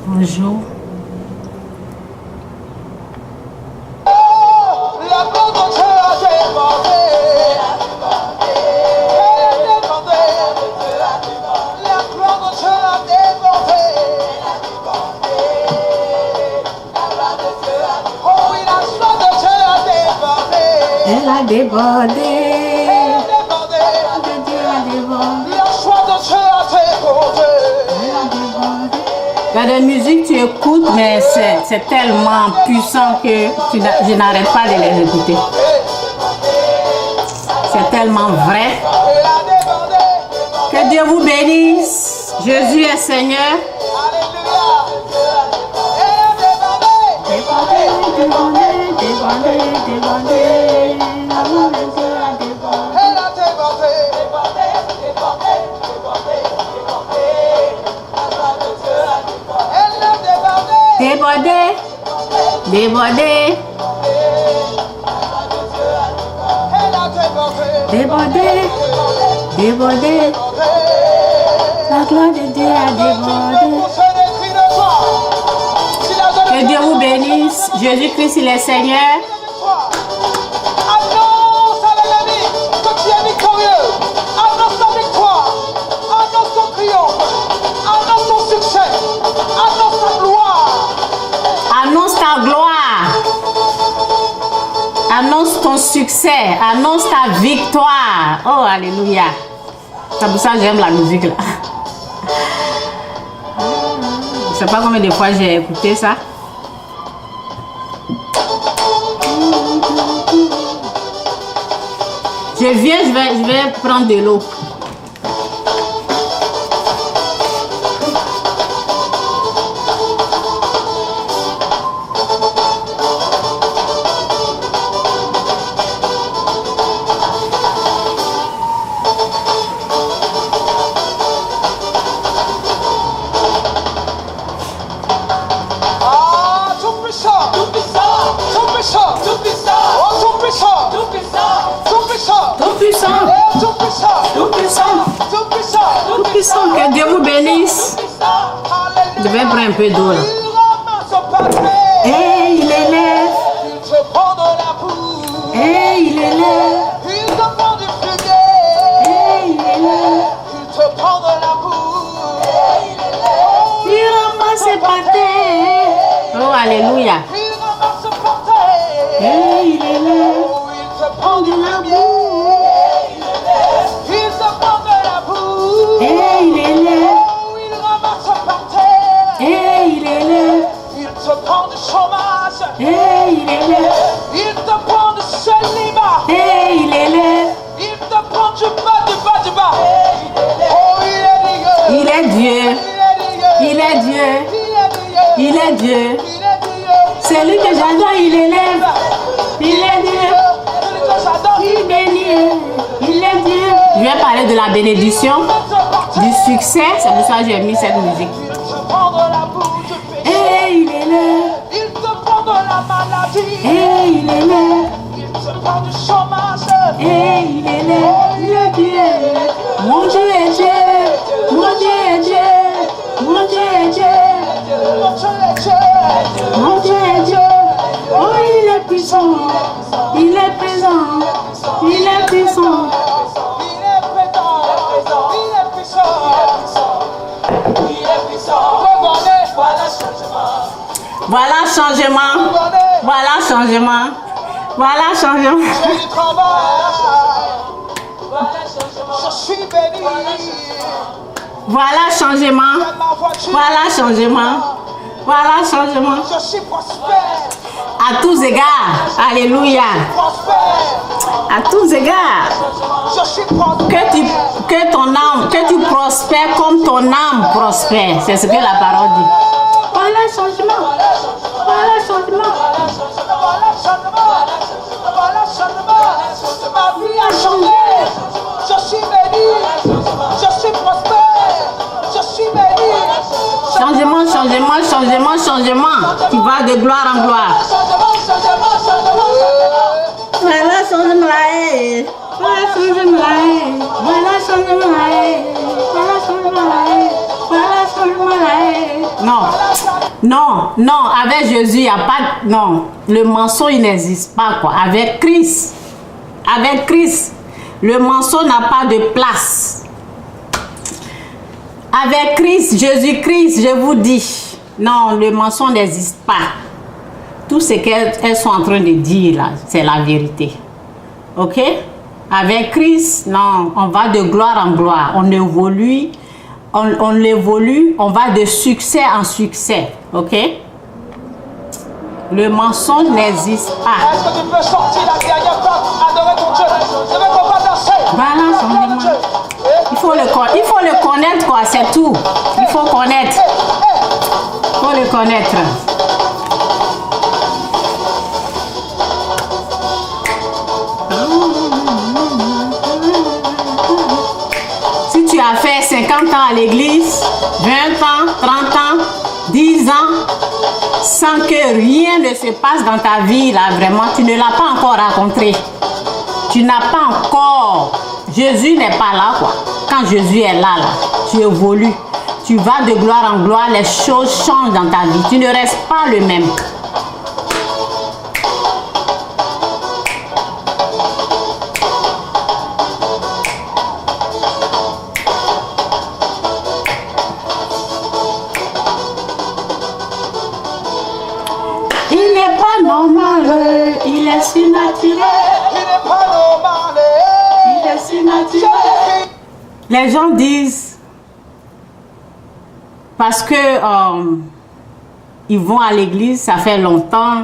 Bonjour. Elle a débordé. Il y a des musiques que tu écoutes, mais c'est tellement puissant que je n'arrête pas de les écouter. C'est tellement vrai. Que Dieu vous bénisse. Jésus est Seigneur. Débordé, débordé, débordé, débordé. La gloire de Dieu a débordé. Que Dieu vous bénisse. Jésus-Christ, il est Seigneur. Annonce à l'ennemi que tu es victorieux. Annonce ta victoire. Annonce ton triomphe. Annonce ton succès. Annonce ta gloire. Annonce ta gloire. Annonce ton succès. Annonce ta victoire. Oh, alléluia. C'est pour ça que j'aime la musique là. Je sais pas combien de fois j'ai écouté ça. Je viens, je vais prendre de l'eau. Ah, tout puissant. Tout puissant. Tout puissant. Tout puissant. Oh, tout puissant. Tout puissant. Tout puissant. Tout puissant, Oh, tout puissant. tout puissant, Tout puissant. tout puissant. Que Dieu vous bénisse. Je vais prendre un peu d'eau là. Il ramasse par terre. Et il élève, Il te prend dans la boue. et il élève, Il te prend du fumier. et il élève. Il te prend dans la boue. Il ramasse par terre. Oh, alléluia. Il ramasse par terre. Et il élève. Oh, il te prend du fumier. Il te prend de la boue. Et il élève, Oh, il ramasse par terre. et il élève, Il te prend du chômage. et il élève, Il te prend du célibat. et il élève. Il te prend du bas, du bas, du bas. Oh, il est Dieu. Il est Dieu, il est Dieu, il est Dieu. C'est lui que j'adore, il élève. Il est Dieu, il bénit, il est Dieu. Je vais parler de la bénédiction, du succès, c'est pour ça que j'ai mis cette musique. Il te prend dans la boue du péché. Et il élève, Il te prend dans la maladie. et il élève, Il te prend du chômage. et il élève. Il est Dieu, mon Dieu est Dieu, mon Dieu est Dieu, mon Dieu est Dieu, Mon Dieu est Dieu. mon Dieu est Dieu. Oh, il est puissant, il est présent, il est puissant. Il est présent. Il est puissant. Il est puissant. Regardez. Voilà changement. Voilà changement, Regardez. voilà changement, voilà changement. J'ai du travail. Je suis béni. Voilà changement, Ma voiture. voilà changement, voilà changement. Je suis prospère. À tous égards, alléluia. Prospère. À tous égards, Je suis prospère. que ton âme, que tu prospères comme ton âme prospère. C'est ce que la parole dit. Voilà changement, voilà changement. Voilà changement. Voilà changement. Ma vie a changé. Je suis béni. Je suis prospère. Je suis béni. Changement, changement, changement, changement. Tu vas de gloire en gloire. Changement, changement, changement. Voilà changement là. Voilà changement là. Voilà changement là. Voilà changement là. Voilà changement là. Non. Non, non, avec Jésus, il n'y a pas... Non, le mensonge, il n'existe pas, quoi. Avec Christ, le mensonge n'a pas de place. Avec Christ, Jésus-Christ, je vous dis, non, le mensonge n'existe pas. Tout ce qu'elles sont en train de dire, là, c'est la vérité. Ok? Avec Christ, non, on va de gloire en gloire. On évolue, on évolue, on va de succès en succès. Ok? Le mensonge n'existe pas. Est-ce que tu peux sortir la dernière part, adorer ton Dieu? Je veux qu'on va danser. Voilà, son Dieu. Il faut le connaître, quoi, c'est tout. Il faut connaître. Il faut le connaître. Si tu as fait 50 ans à l'église, 20 ans, 30 ans, 10 ans, sans que rien ne se passe dans ta vie, là, vraiment, tu ne l'as pas encore rencontré. Tu n'as pas encore. Jésus n'est pas là, quoi. Quand Jésus est là, tu évolues. Tu vas de gloire en gloire, les choses changent dans ta vie. Tu ne restes pas le même. Il n'est pas normal, il est surnaturel. Il n'est pas normal. Il est surnaturel. Les gens disent, parce que ils vont à l'église, ça fait longtemps,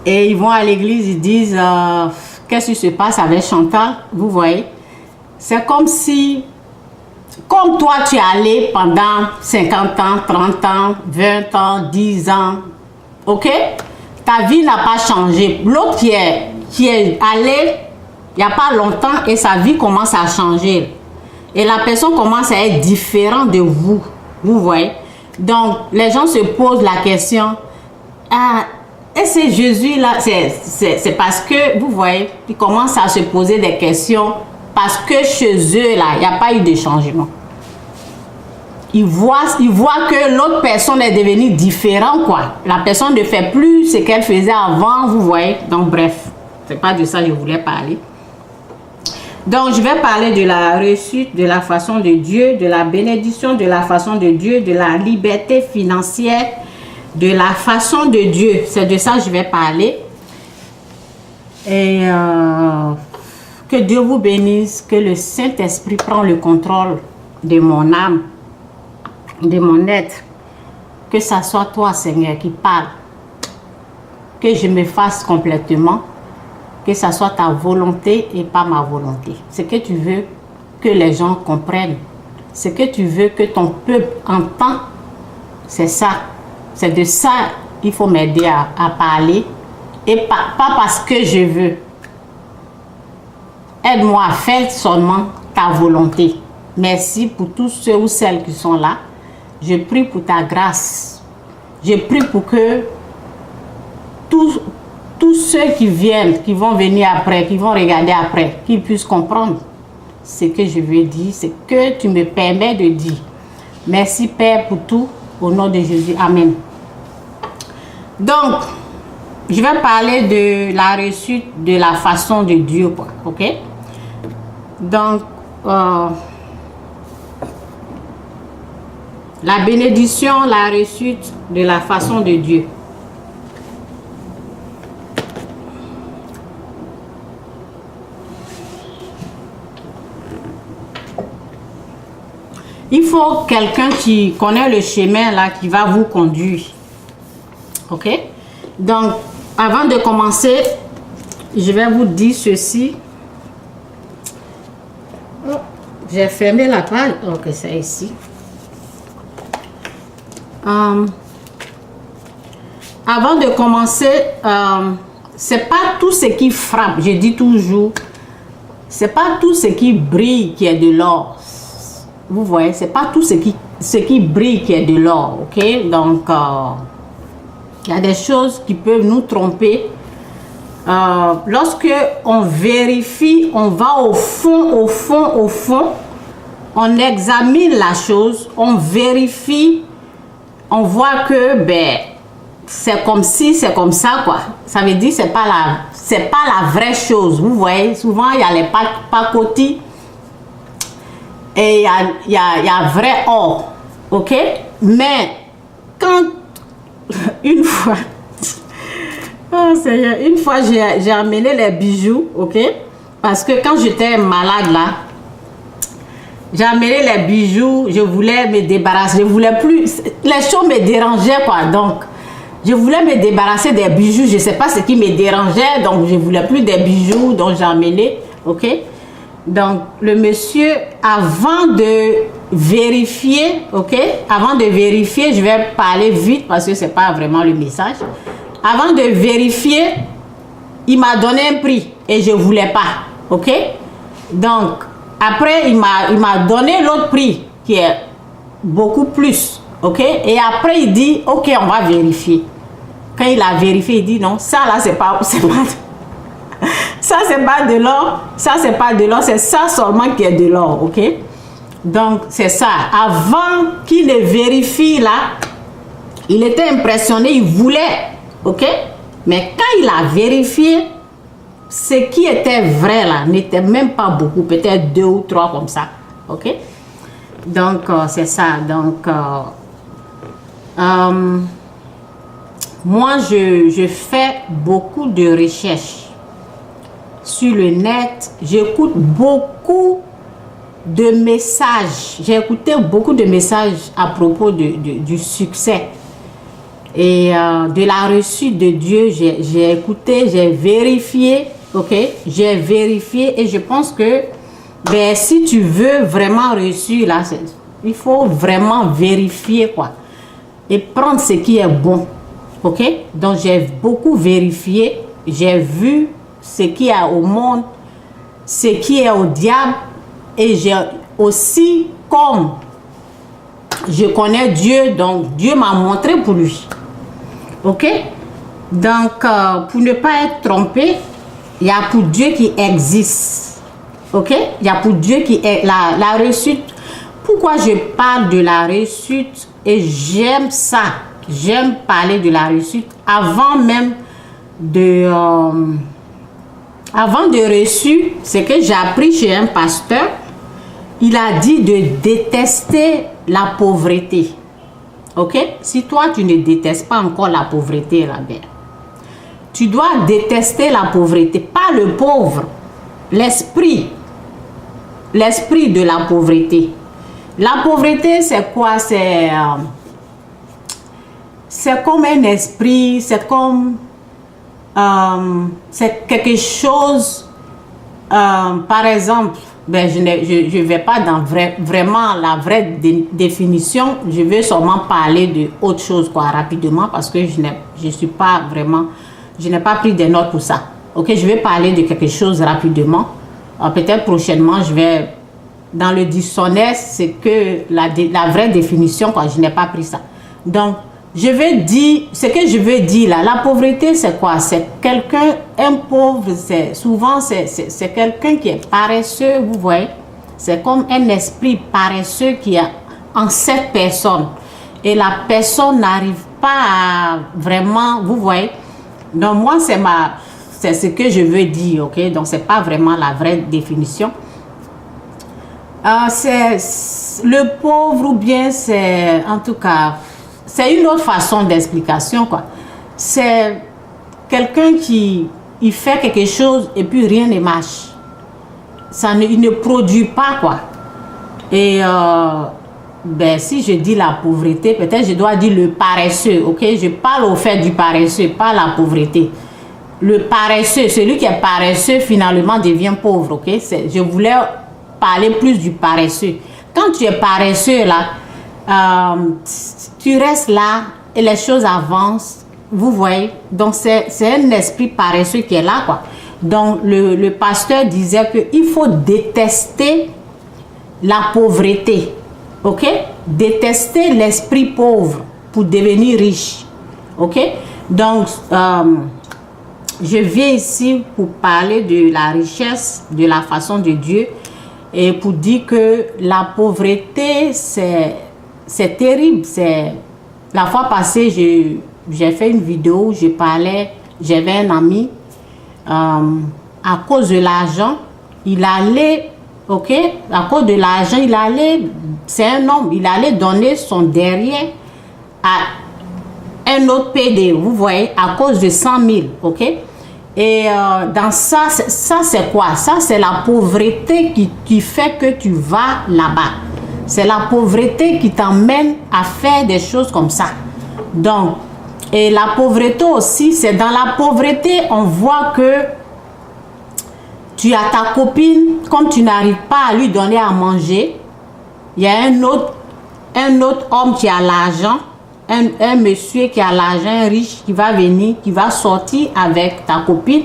et ils vont à l'église, ils disent, qu'est-ce qui se passe avec Chantal, vous voyez? C'est comme si, comme toi tu es allé pendant 50 ans, 30 ans, 20 ans, 10 ans, ok? Ta vie n'a pas changé. L'autre qui est allé il n'y a pas longtemps et sa vie commence à changer. Et la personne commence à être différente de vous. Vous voyez? Donc, les gens se posent la question, ah, et c'est Jésus là, c'est parce que, vous voyez, ils commencent à se poser des questions parce que chez eux là, il n'y a pas eu de changement. Ils voient que l'autre personne est devenue différente, quoi. La personne ne fait plus ce qu'elle faisait avant, vous voyez. Donc, bref, c'est pas de ça que je voulais parler. Donc, je vais parler de la réussite, de la façon de Dieu, de la bénédiction, de la façon de Dieu, de la liberté financière, de la façon de Dieu. C'est de ça que je vais parler. Et que Dieu vous bénisse, que le Saint-Esprit prend le contrôle de mon âme, de mon être. Que ça soit toi, Seigneur, qui parle. Que je me fasse complètement. Que ça soit ta volonté et pas ma volonté. Ce que tu veux que les gens comprennent. Ce que tu veux que ton peuple entende. C'est ça. C'est de ça qu'il faut m'aider à parler. Et pas parce que je veux. Aide-moi à faire seulement ta volonté. Merci pour tous ceux ou celles qui sont là. Je prie pour ta grâce. Je prie pour que tous ceux qui viennent, qui vont venir après, qui vont regarder après, qu'ils puissent comprendre ce que je veux dire, ce que tu me permets de dire. Merci Père pour tout, au nom de Jésus. Amen. Donc, je vais parler de la réussite, de la façon de Dieu, quoi, ok? Donc, la bénédiction, la réussite de la façon de Dieu. Il faut quelqu'un qui connaît le chemin là, qui va vous conduire. Ok? Donc, avant de commencer, je vais vous dire ceci. J'ai fermé la page. Ok, c'est ici. Avant de commencer, c'est pas tout ce qui frappe, je dis toujours, c'est pas tout ce qui brille qui est de l'or. Vous voyez, c'est pas tout ce qui brille qui est de l'or, ok? Donc, il y a des choses qui peuvent nous tromper. Lorsque on vérifie, on va au fond, on examine la chose, on vérifie on voit que ben c'est comme si, c'est comme ça quoi. Ça veut dire c'est pas la vraie chose. Vous voyez, souvent il y a les pacotis et il y a vrai or, ok. Mais quand une fois, oh Seigneur, une fois j'ai amené les bijoux, ok, parce que quand j'étais malade là, j'ai amené les bijoux, je voulais me débarrasser, je voulais plus, les choses me dérangeaient quoi, donc je voulais me débarrasser des bijoux, je ne sais pas ce qui me dérangeait, donc je ne voulais plus des bijoux, donc j'ai amené, ok. Donc le monsieur, avant de vérifier, ok, avant de vérifier, je vais parler vite parce que ce n'est pas vraiment le message. Avant de vérifier, il m'a donné un prix et je ne voulais pas, ok. Donc après, il m'a donné l'autre prix qui est beaucoup plus, ok. Et après, il dit, ok, on va vérifier. Quand il a vérifié, il dit, non, ça là, c'est pas ça, c'est pas de l'or, ça, c'est pas de l'or, c'est ça seulement qui est de l'or, ok. Donc, c'est ça. Avant qu'il ne vérifie là, il était impressionné, il voulait, ok. Mais quand il a vérifié, ce qui était vrai là n'était même pas beaucoup, peut-être 2 ou 3 comme ça, ok. Donc c'est ça. Donc moi je fais beaucoup de recherches sur le net, j'écoute beaucoup de messages, j'ai écouté beaucoup de messages à propos du succès et de la reçue de Dieu. J'ai écouté, j'ai vérifié. Ok, j'ai vérifié et je pense que ben, si tu veux vraiment réussir là, il faut vraiment vérifier quoi et prendre ce qui est bon. Ok, donc j'ai beaucoup vérifié, j'ai vu ce qui est au monde, ce qui est au diable et j'ai aussi, comme je connais Dieu, donc Dieu m'a montré pour lui. Ok, donc pour ne pas être trompé, il y a pour Dieu qui existe, ok. Il y a pour Dieu qui est la réussite. Pourquoi je parle de la réussite et j'aime ça, j'aime parler de la réussite avant même de réussir, c'est que j'ai appris chez un pasteur. Il a dit de détester la pauvreté, ok. Si toi tu ne détestes pas encore la pauvreté là, ben tu dois détester la pauvreté, pas le pauvre, l'esprit de la pauvreté. La pauvreté, c'est quoi? C'est comme un esprit, c'est comme c'est quelque chose, par exemple, ben, je ne vais pas dans vraiment la vraie définition, je vais seulement parler de autre chose quoi, rapidement, parce que je n'ai pas pris des notes pour ça. Ok, je vais parler de quelque chose rapidement. Peut-être prochainement, je vais dans le dictionnaire, c'est que la vraie définition, quoi, je n'ai pas pris ça. Donc, je vais dire, ce que je veux dire là, la pauvreté, c'est quoi? C'est quelqu'un, un pauvre, souvent, c'est quelqu'un qui est paresseux, vous voyez. C'est comme un esprit paresseux qui est en cette personne. Et la personne n'arrive pas à vraiment, vous voyez. Donc moi, c'est ce que je veux dire, ok? Donc c'est pas vraiment la vraie définition. C'est le pauvre ou bien c'est, en tout cas, c'est une autre façon d'explication quoi. C'est quelqu'un qui il fait quelque chose et puis rien ne marche. Il ne produit pas quoi. Et ben, si je dis la pauvreté, peut-être je dois dire le paresseux, ok? Je parle au fait du paresseux, pas la pauvreté. Le paresseux, celui qui est paresseux, finalement devient pauvre, ok? Je voulais parler plus du paresseux. Quand tu es paresseux, là, tu restes là et les choses avancent, vous voyez? Donc, c'est un esprit paresseux qui est là, quoi. Donc, le pasteur disait qu'il faut détester la pauvreté. Ok, détester l'esprit pauvre pour devenir riche. Ok, donc je viens ici pour parler de la richesse, de la façon de Dieu et pour dire que la pauvreté c'est terrible, la fois passée, j'ai fait une vidéo où je parlais, j'avais un ami, à cause de l'argent, il allait, ok, à cause de l'argent, il allait, c'est un homme, il allait donner son derrière à un autre PD, vous voyez, à cause de 100 000, ok. Et dans ça c'est quoi? Ça, c'est la pauvreté qui fait que tu vas là-bas. C'est la pauvreté qui t'emmène à faire des choses comme ça. Donc, et la pauvreté aussi, c'est dans la pauvreté, on voit que tu as ta copine, comme tu n'arrives pas à lui donner à manger, il y a un autre homme qui a l'argent, un monsieur qui a l'argent, un riche qui va venir, qui va sortir avec ta copine.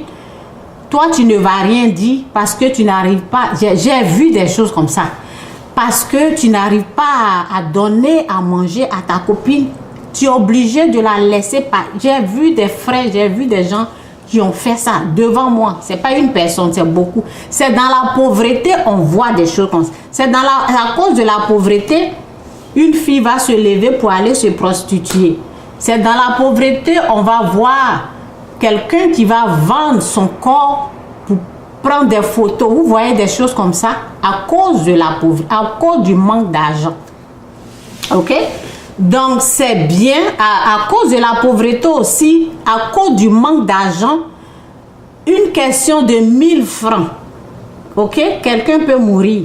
Toi, tu ne vas rien dire parce que tu n'arrives pas. J'ai vu des choses comme ça. Parce que tu n'arrives pas à donner à manger à ta copine, tu es obligé de la laisser. J'ai vu des frères, j'ai vu des gens qui ont fait ça devant moi. Ce n'est pas une personne, c'est beaucoup. C'est dans la pauvreté, on voit des choses comme ça. C'est à cause de la pauvreté, une fille va se lever pour aller se prostituer. C'est dans la pauvreté, on va voir quelqu'un qui va vendre son corps pour prendre des photos. Vous voyez des choses comme ça à cause de la pauvreté, à cause du manque d'argent. Ok? Donc, c'est bien, à cause de la pauvreté aussi, à cause du manque d'argent, une question de 1000 francs. Ok? Quelqu'un peut mourir.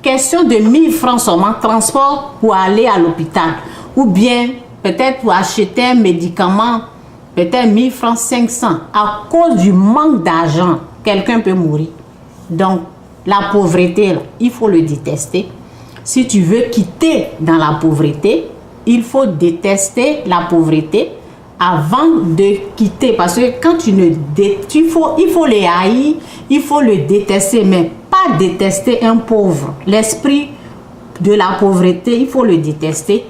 Question de 1000 francs seulement, transport pour aller à l'hôpital. Ou bien, peut-être pour acheter un médicament, peut-être 1000 francs, 500. À cause du manque d'argent, quelqu'un peut mourir. Donc, la pauvreté, là, il faut le détester. Si tu veux quitter dans la pauvreté, il faut détester la pauvreté avant de quitter. Parce que quand il faut les haïr, il faut le détester, mais pas détester un pauvre. L'esprit de la pauvreté, il faut le détester.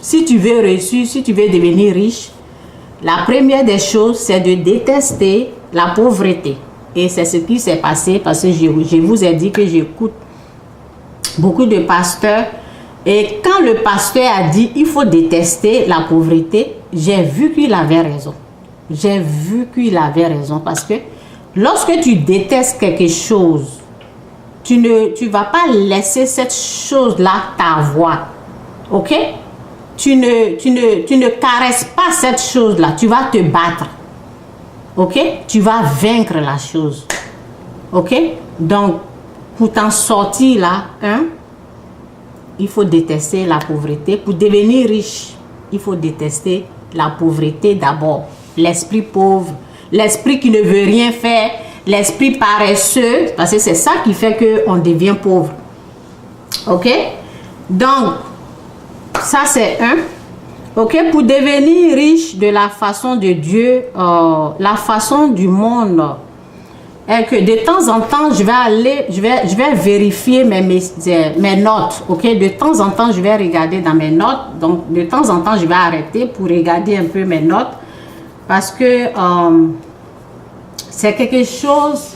Si tu veux réussir, si tu veux devenir riche, la première des choses, c'est de détester la pauvreté. Et c'est ce qui s'est passé parce que je vous ai dit que j'écoute beaucoup de pasteurs. Et quand le pasteur a dit il faut détester la pauvreté, j'ai vu qu'il avait raison. J'ai vu qu'il avait raison parce que lorsque tu détestes quelque chose, tu ne vas pas laisser cette chose-là t'avoir. Ok? Tu ne caresses pas cette chose-là. Tu vas te battre. Ok? Tu vas vaincre la chose. Ok? Donc, pour t'en sortir là, il faut détester la pauvreté. Pour devenir riche, il faut détester la pauvreté d'abord. L'esprit pauvre, l'esprit qui ne veut rien faire, l'esprit paresseux, parce que c'est ça qui fait qu'on devient pauvre. Ok? Donc, ça c'est un. Ok? Pour devenir riche de la façon de Dieu, la façon du monde est que de temps en temps, je vais vérifier mes notes. Ok? De temps en temps, je vais regarder dans mes notes. Donc, de temps en temps, je vais arrêter pour regarder un peu mes notes. Parce que c'est quelque chose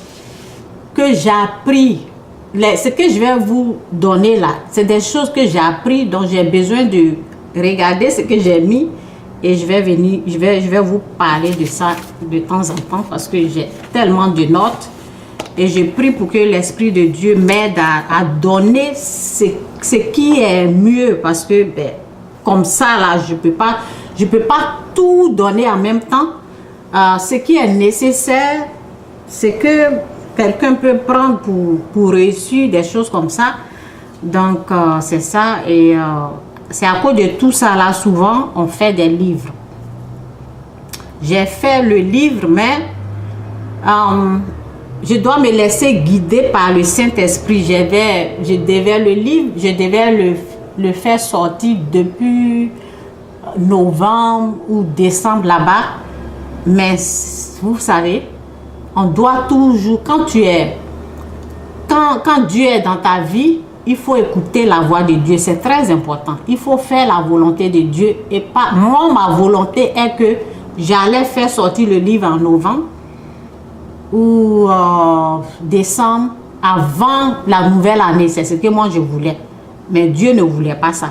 que j'ai appris. Ce que je vais vous donner là, c'est des choses que j'ai appris, dont j'ai besoin de regarder ce que j'ai mis. Et je vais vous parler de ça de temps en temps parce que j'ai tellement de notes. Et je prie pour que l'Esprit de Dieu m'aide à donner ce qui est mieux. Parce que comme ça, là, je peux pas tout donner en même temps. Ce qui est nécessaire, c'est que quelqu'un peut prendre pour réussir des choses comme ça. Donc, c'est ça. Et c'est à cause de tout ça, là, souvent, on fait des livres. J'ai fait le livre, mais je dois me laisser guider par le Saint-Esprit. Je devais le faire sortir depuis novembre ou décembre là-bas. Mais vous savez, on doit toujours, quand Dieu est dans ta vie, il faut écouter la voix de Dieu. C'est très important. Il faut faire la volonté de Dieu. Et pas, moi, ma volonté est que j'allais faire sortir le livre en novembre ou décembre avant la nouvelle année. C'est ce que moi je voulais. Mais Dieu ne voulait pas ça.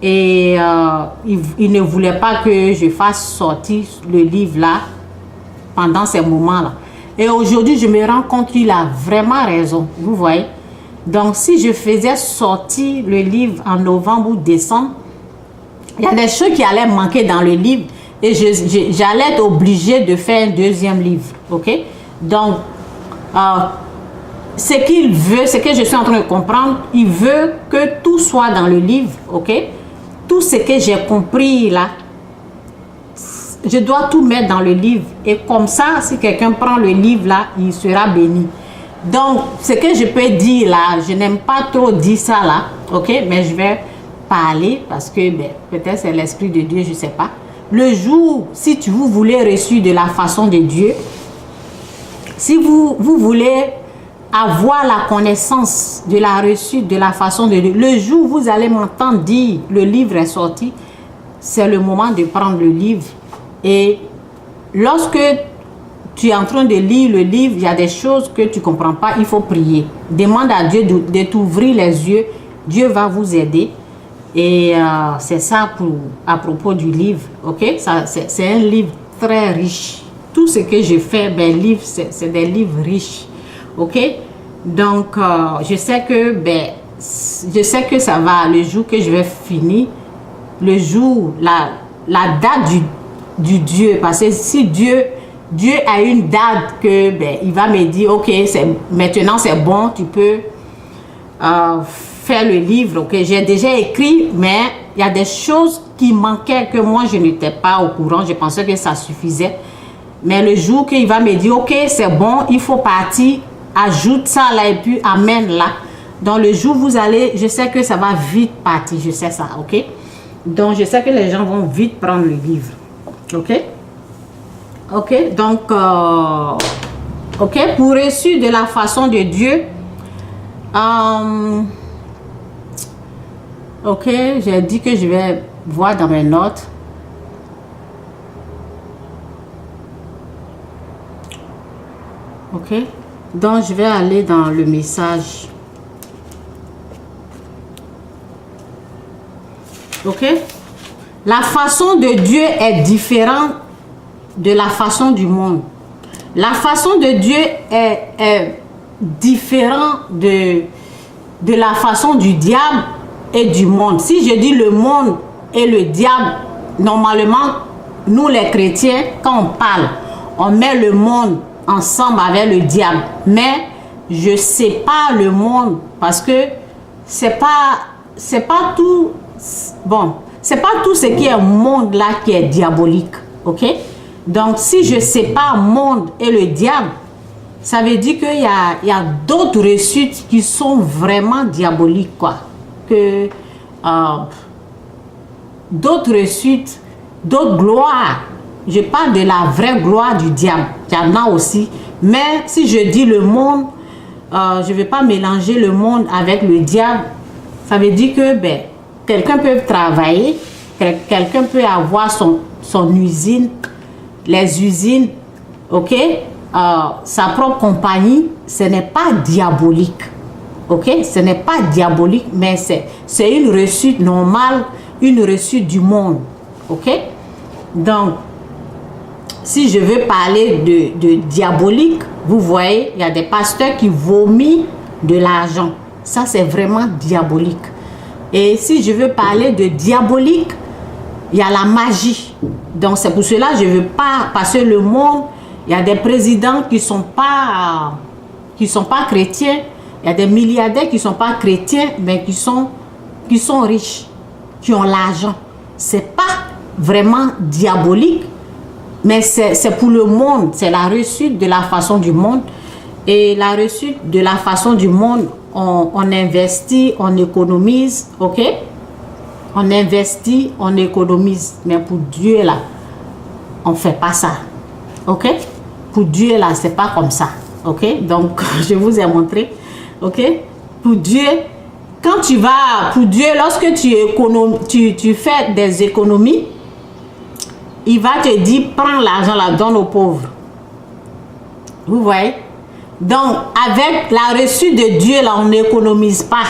Et il ne voulait pas que je fasse sortir le livre là pendant ces moments-là. Et aujourd'hui, je me rends compte qu'il a vraiment raison, vous voyez. Donc, si je faisais sortir le livre en novembre ou décembre, il y a des choses qui allaient manquer dans le livre et j'allais être obligée de faire un deuxième livre, ok? Donc, ce qu'il veut, ce que je suis en train de comprendre, il veut que tout soit dans le livre, ok? Tout ce que j'ai compris là, je dois tout mettre dans le livre. Et comme ça, si quelqu'un prend le livre là, il sera béni. Donc, ce que je peux dire là, je n'aime pas trop dire ça là, ok? Mais je vais parler parce que ben, peut-être c'est l'Esprit de Dieu, je ne sais pas. Le jour, si vous voulez reçu de la façon de Dieu, si vous voulez avoir la connaissance de la reçue de la façon de Dieu, le jour où vous allez m'entendre dire le livre est sorti, c'est le moment de prendre le livre. Et lorsque tu es en train de lire le livre, il y a des choses que tu ne comprends pas, il faut prier. Demande à Dieu de t'ouvrir les yeux, Dieu va vous aider. Et c'est ça à propos du livre, ok? C'est un livre très riche. Tout ce que je fais, ben, livre, c'est des livres riches, ok? Donc, je sais que ça va, le jour que je vais finir, le jour, la date du Dieu, parce que si Dieu a une date que, ben, il va me dire, ok, maintenant c'est bon, tu peux faire le livre, ok? J'ai déjà écrit, mais il y a des choses qui manquaient que moi je n'étais pas au courant, je pensais que ça suffisait. Mais le jour qu'il va me dire, ok, c'est bon, il faut partir, ajoute ça là et puis amène là. Dans le jour où vous allez, je sais que ça va vite partir, je sais ça, ok? Donc, je sais que les gens vont vite prendre le livre, ok? Ok, donc, ok, pour reçu de la façon de Dieu, ok, j'ai dit que je vais voir dans mes notes. Ok, donc je vais aller dans le message. Ok, la façon de Dieu est différente de la façon du monde. La façon de Dieu est différente de la façon du diable et du monde. Si je dis le monde et le diable, normalement, nous les chrétiens, quand on parle, on met le monde ensemble avec le diable. Mais je sépare le monde parce que c'est pas tout. Bon, c'est pas tout ce qui est monde là qui est diabolique, ok? Donc, si je sépare monde et le diable, ça veut dire qu'il y a d'autres réussites qui sont vraiment diaboliques, quoi. Que d'autres réussites, d'autres gloires. Je parle de la vraie gloire du diable. Il y en a aussi. Mais si je dis le monde, je ne vais pas mélanger le monde avec le diable. Ça veut dire que ben, quelqu'un peut travailler, quelqu'un peut avoir son usine, les usines, ok, sa propre compagnie, ce n'est pas diabolique, ok, ce n'est pas diabolique, mais c'est une réussite normale, une réussite du monde, ok. Donc, si je veux parler de diabolique, vous voyez, il y a des pasteurs qui vomissent de l'argent, ça c'est vraiment diabolique. Et si je veux parler de diabolique, il y a la magie. Donc c'est pour cela que je ne veux pas passer le monde. Il y a des présidents qui ne sont pas chrétiens. Il y a des milliardaires qui ne sont pas chrétiens, mais qui sont riches, qui ont l'argent. Ce n'est pas vraiment diabolique, mais c'est pour le monde. C'est la réussite de la façon du monde. Et la réussite de la façon du monde, on investit, on économise, ok? On investit, on économise. Mais pour Dieu, là, on ne fait pas ça. Ok? Pour Dieu, là, c'est pas comme ça. Ok? Donc, je vous ai montré. Ok? Pour Dieu, quand tu vas, pour Dieu, lorsque tu fais des économies, il va te dire, prends l'argent là, donne aux pauvres. Vous voyez? Donc, avec la reçue de Dieu, là, on n'économise pas.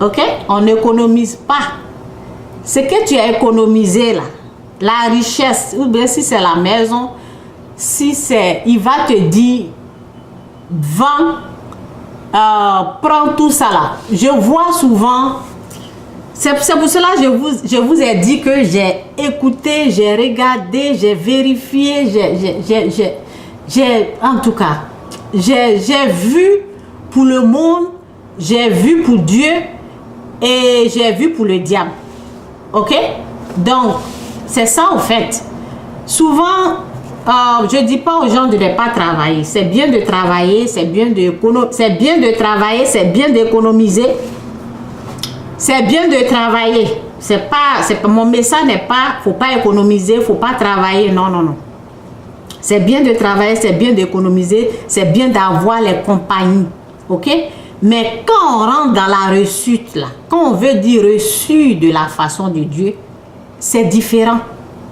Ok? On n'économise pas. ce que tu as économisé là, la richesse, ou bien si c'est la maison, si c'est, il va te dire, vends, prends tout ça là. Je vois souvent, c'est pour cela que je vous ai dit que j'ai écouté, j'ai regardé, j'ai vérifié, en tout cas, j'ai vu pour le monde, j'ai vu pour Dieu et j'ai vu pour le diable. Ok? Donc, c'est ça en fait. Souvent, je ne dis pas aux gens de ne pas travailler. C'est bien de travailler, c'est bien de travailler, c'est bien d'économiser. C'est bien de travailler. Mon message n'est pas, faut pas économiser, faut pas travailler. Non, non, non. C'est bien de travailler, c'est bien d'économiser, c'est bien d'avoir les compagnies. Ok? Mais quand on rentre dans la réussite, là, quand on veut dire reçu de la façon de Dieu, c'est différent.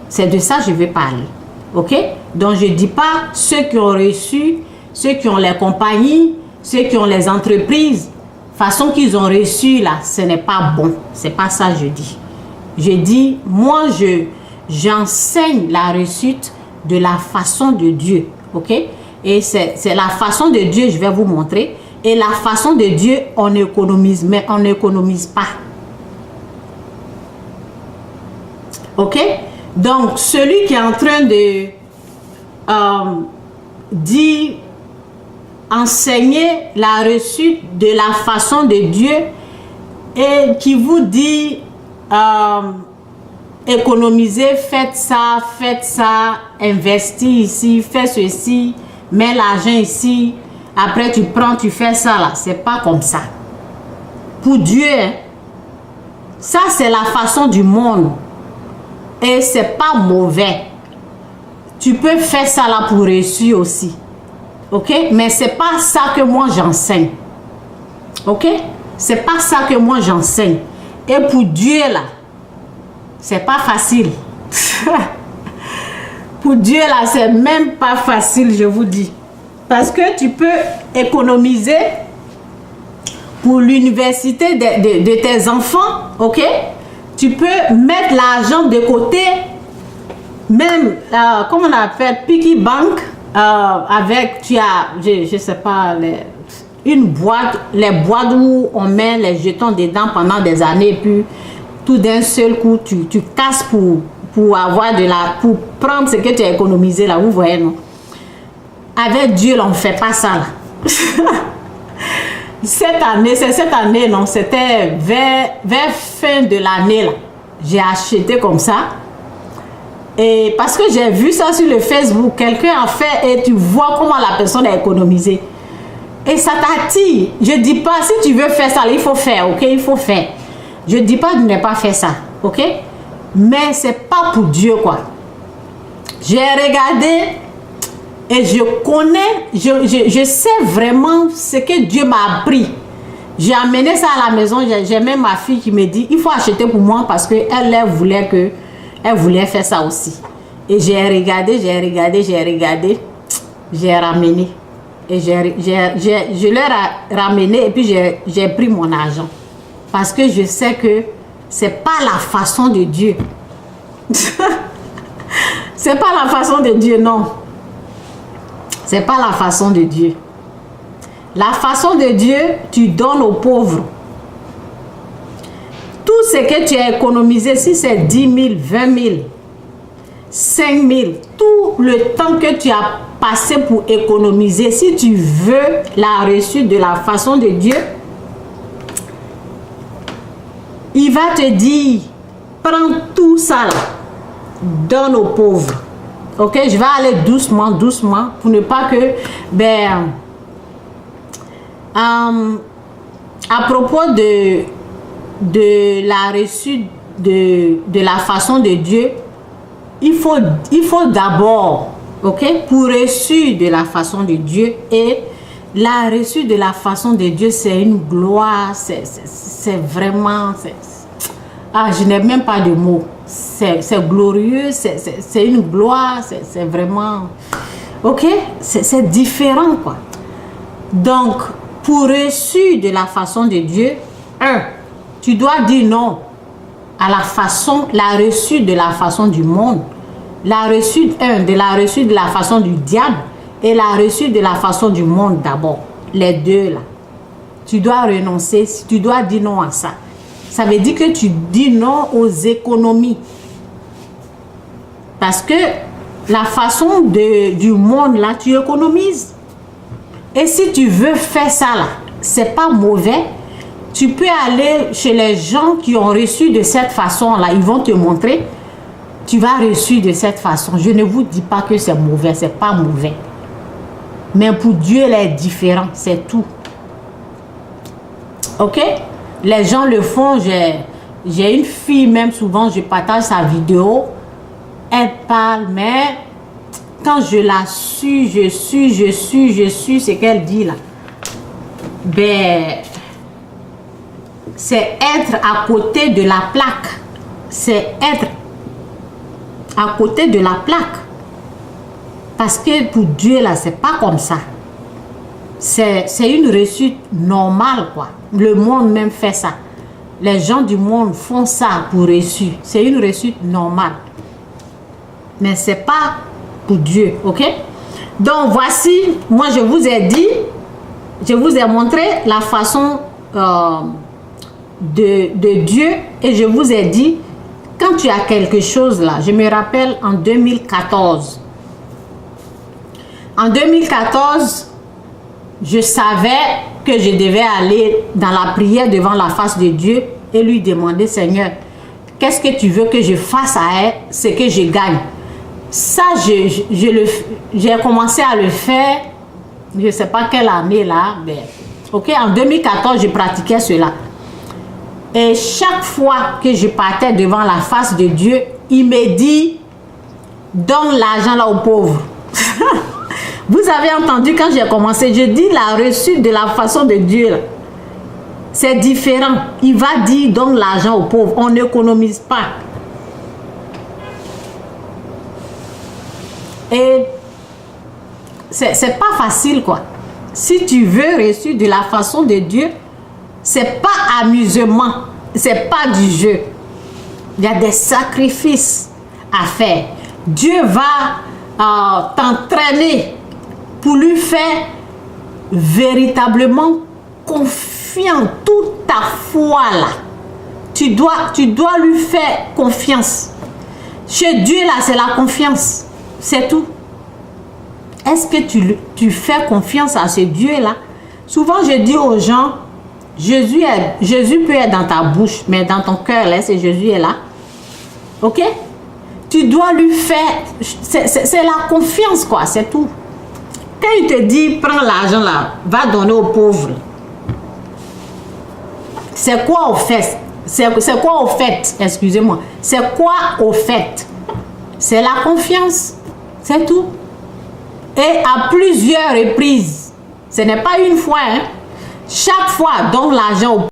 C'est de ça que je vais parler. Ok? Donc, je ne dis pas ceux qui ont reçu, ceux qui ont les compagnies, ceux qui ont les entreprises, façon qu'ils ont reçu là, ce n'est pas bon. C'est pas ça que je dis. Je dis, moi, j'enseigne la réussite de la façon de Dieu. Ok? Et c'est la façon de Dieu, je vais vous montrer. Et la façon de Dieu, on économise, mais on n'économise pas. Ok? Donc, celui qui est en train de dire, enseigner la réussite de la façon de Dieu et qui vous dit, économisez, faites ça, investis ici, fais ceci, mets l'argent ici, après tu prends, tu fais ça là. C'est pas comme ça. Pour Dieu, ça c'est la façon du monde. Et c'est pas mauvais. Tu peux faire ça là pour réussir aussi. Ok? Mais c'est pas ça que moi j'enseigne. Ok? C'est pas ça que moi j'enseigne. Et pour Dieu là, c'est pas facile. Pour Dieu là, c'est même pas facile, je vous dis. Parce que tu peux économiser pour l'université de tes enfants, ok? Tu peux mettre l'argent de côté, même, comment on appelle, piggy bank, avec, tu as, je sais pas, une boîte, les boîtes où on met les jetons dedans pendant des années, puis tout d'un seul coup, tu casses pour avoir pour prendre ce que tu as économisé là, vous voyez, non? Avec Dieu, là, on ne fait pas ça là. Cette année, non, c'était vers fin de l'année là. J'ai acheté comme ça. Et parce que j'ai vu ça sur le Facebook, quelqu'un a fait et tu vois comment la personne a économisé. Et ça t'attire. Je ne dis pas, si tu veux faire ça, il faut faire, ok? Il faut faire. Je ne dis pas de ne pas faire ça, ok? Mais ce n'est pas pour Dieu, quoi. J'ai regardé et je connais, je sais vraiment ce que Dieu m'a appris. J'ai amené ça à la maison, j'ai même ma fille qui me dit, il faut acheter pour moi parce qu'elle voulait faire ça aussi. Et j'ai regardé, j'ai ramené. Et je leur ai ramené et puis j'ai pris mon argent. Parce que je sais que c'est pas la façon de Dieu. C'est pas la façon de Dieu, non. C'est pas la façon de Dieu. La façon de Dieu, tu donnes aux pauvres. Tout ce que tu as économisé, si c'est 10 000, 20 000, 5 000, tout le temps que tu as passé pour économiser, si tu veux la réussite de la façon de Dieu, il va te dire, prends tout ça là, donne aux pauvres. Ok, je vais aller doucement, doucement, pour ne pas que, à propos de la réussite de la façon de Dieu, il faut d'abord, ok, pour reçu de la façon de Dieu, et la reçue de la façon de Dieu, c'est une gloire, c'est vraiment, je n'ai même pas de mots, c'est glorieux, c'est une gloire, c'est vraiment, ok, c'est différent, quoi. Donc, pour reçu de la façon de Dieu, tu dois dire non. à la façon, la reçue de la façon du monde, la reçue de la façon du diable et la reçue de la façon du monde d'abord. Les deux là. Tu dois renoncer, tu dois dire non à ça. Ça veut dire que tu dis non aux économies. Parce que la façon du monde là, tu économises. Et si tu veux faire ça là, c'est pas mauvais. Tu peux aller chez les gens qui ont reçu de cette façon là, ils vont te montrer. Tu vas reçu de cette façon. Je ne vous dis pas que c'est mauvais, c'est pas mauvais. Mais pour Dieu, il est différent, c'est tout. Ok? Les gens le font. J'ai une fille, même souvent, je partage sa vidéo. Elle parle, mais quand je la suis, je suis ce qu'elle dit là. Ben, c'est être à côté de la plaque. C'est être à côté de la plaque. Parce que pour Dieu, là, c'est pas comme ça. C'est une réussite normale, quoi. Le monde même fait ça. Les gens du monde font ça pour réussir. C'est une réussite normale. Mais c'est pas pour Dieu, ok? Donc, voici, moi, je vous ai dit, je vous ai montré la façon de Dieu et je vous ai dit, quand tu as quelque chose là, je me rappelle en 2014. En 2014, je savais que je devais aller dans la prière devant la face de Dieu et lui demander, Seigneur, qu'est-ce que tu veux que je fasse à elle, c'est que je gagne. Ça, j'ai commencé à le faire, je ne sais pas quelle année là, mais, ok, en 2014, je pratiquais cela. Et chaque fois que je partais devant la face de Dieu, il me dit, donne l'argent là aux pauvres. Vous avez entendu quand j'ai commencé, je dis la reçue de la façon de Dieu. C'est différent. Il va dire, donne l'argent aux pauvres. On n'économise pas. Et c'est pas facile, quoi. Si tu veux reçu de la façon de Dieu, c'est pas amusement, c'est pas du jeu. Il y a des sacrifices à faire. Dieu va t'entraîner pour lui faire véritablement confiant. Toute ta foi là, tu dois lui faire confiance. Chez Dieu là, c'est la confiance. C'est tout. Est-ce que tu fais confiance à ce Dieu là? Souvent je dis aux gens, Jésus peut être dans ta bouche, mais dans ton cœur là, c'est Jésus est là. Ok? Tu dois lui faire, c'est la confiance quoi, c'est tout. Quand il te dit, prends l'argent là, va donner aux pauvres. C'est quoi au fait? C'est quoi au fait? Excusez-moi. C'est quoi au fait? C'est la confiance. C'est tout. Et à plusieurs reprises. Ce n'est pas une fois. Hein? Chaque fois, donne l'argent aux